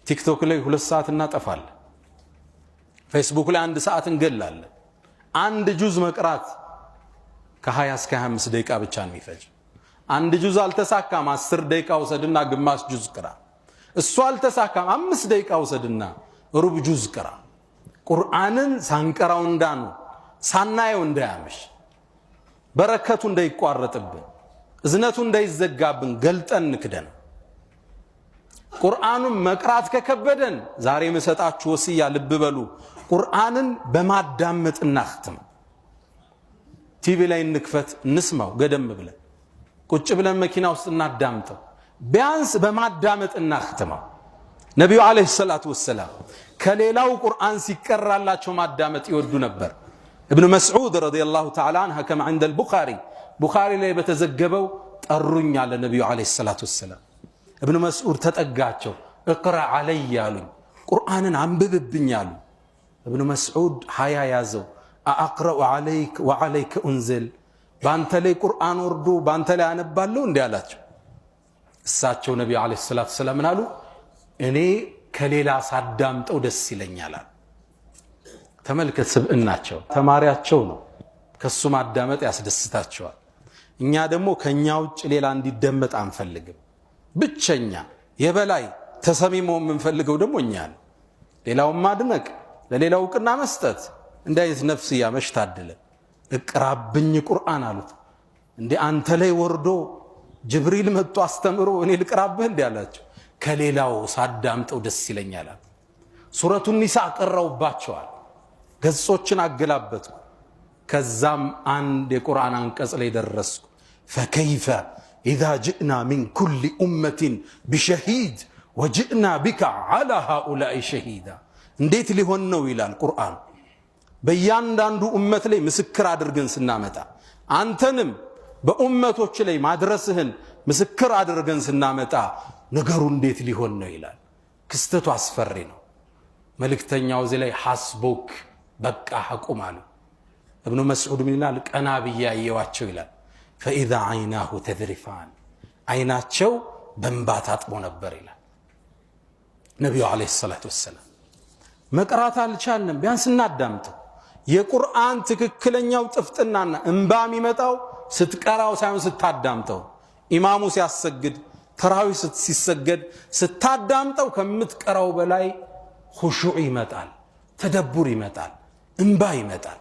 ቲክቶክ ላይ 2 ሰዓት እናጠፋለን። ፌስቡክ ላይ 1 ሰዓት እንገላለን። አንድ ጁዝ መቅራት ከ20 እስከ 25 ደቂቃ ብቻ ነው የሚፈጅ። አንድ ጁዝ አልተሳካም 10 ደቂቃ ወሰድና ግማሽ ጁዝ ቅራ። እሱ አልተሳካም 5 ደቂቃ ወሰድና ሩብ ጁዝ ቅራ። ቁርአንን ሳንቀራው እንዳኑ ሳናየው እንዳያመሽ በረከቱ እንዳይቋረጥብን እዝነቱ እንዳይዘጋብን ገልጠን ንክደን። ቁርአኑን መቅራት ከከበደን ዛሬ መሰጣችሁ ወሲያ ልብ በሉ። ቁርአንን በማዳመጥ እናختም። ቲቪ ላይ እንክፈት እንስማው፣ ገደም ብለን ቁጭ ብለን መኪና ውስጥ እናዳምጠው። ቢያንስ በማዳመጥ እናختመው። ነብዩ አለይሂ ሰላቱ ወሰላም ከሌላው ቁርአን ሲቀራላቸው ማዳመጥ ይወዱ ነበር። ابن مسعود رضي الله تعالى عنه كما عند البخاري ላይ በተዘገበው ጠሩኝ አለ ነብዩ አለይሂ ሰላቱ ወሰላም። ابن مسعود ተጠጋቸው اقرا علي ያሉኝ፣ ቁርአንን አንብብብኝ አሉ። ابن مسعود ሀያ ያዘው። اقرا عليك وعليك انزل፣ ባንተ ላይ ቁርአን ወርዶ ባንተ ላይ አነባለሁ እንዴ አላቸው። እሳቸው ነብዩ አለይሂ ሰላቱ ወሰላም አሉ እኔ ከሌላ ሳዳምጠው ደስ ይለኛል። ተመልከት፣ ስብዕናቸው ተማሪያቸው ነው፣ ከሱ ማዳመጥ ያስደስታቸዋል። እኛ ደግሞ ከኛ ውጭ ሌላ እንዲደመጥ አንፈልግም። ብቸኛ የበላይ ተሰሚሞ የምንፈልገው ደግሞ እኛ ነው። ሌላውን ማድነቅ፣ ለሌላው ዕውቅና መስጠት እንዲህ አይነት ነፍስያ መሽታደለ። እቅራብኝ ቁርአን አሉት። እንዴ አንተ ላይ ወርዶ ጅብሪል መጥቶ አስተምሮ እኔ ልቅራብህ እንዴ አላቸው። ከሌላው ሳዳምጠው ደስ ይለኛል። ሱረቱ ኒሳ ቀራውባቸዋል። ገጾችን አገላበጡ። ከዛም አንድ የቁርአን አንቀጽ ላይ ደረስኩ። ፈከይፈ ኢዛ ጅእና ሚን ኩሊ ኡመቲን ቢሸሂድ ወጅእና ቢከ ዐላ ሃኡላኢ ሸሂዳ። እንዴት ሊሆን ነው ይላል ቁርአን። በእያንዳንዱ ኡመት ላይ ምስክር አድርገን ስናመጣ አንተንም በኡመቶች ላይ ማድረስህን ምስክር አድርገን ስናመጣ ነገሩ እንዴት ሊሆን ነው ይላል። ክስተቱ አስፈሪ ነው። መልእክተኛው እዚህ ላይ ሐስቡክ በቃ አቁም አሉ። ابن مسعود ምን ይላል? ቀና ብዬ አየዋቸው ይላል። فاذا عيناه تذرفان፣ አይናቸው በእንባ ታጥቦ ነበር ይላል ነብዩ አለይሂ ሰላቱ ወሰለም። መቅራት አልቻልንም፣ ቢያንስ እናዳምጠው። የቁርአን ትክክለኛው ጥፍጥናና እንባ የሚመጣው ስትቀራው ሳይሆን ስታዳምጠው። ኢማሙ ሲያሰግድ ተራዊ ሲሰገድ ስታዳምጠው ከምትቀራው በላይ ኹሹዕ ይመጣል፣ ተደቡር ይመጣል፣ እንባ ይመጣል።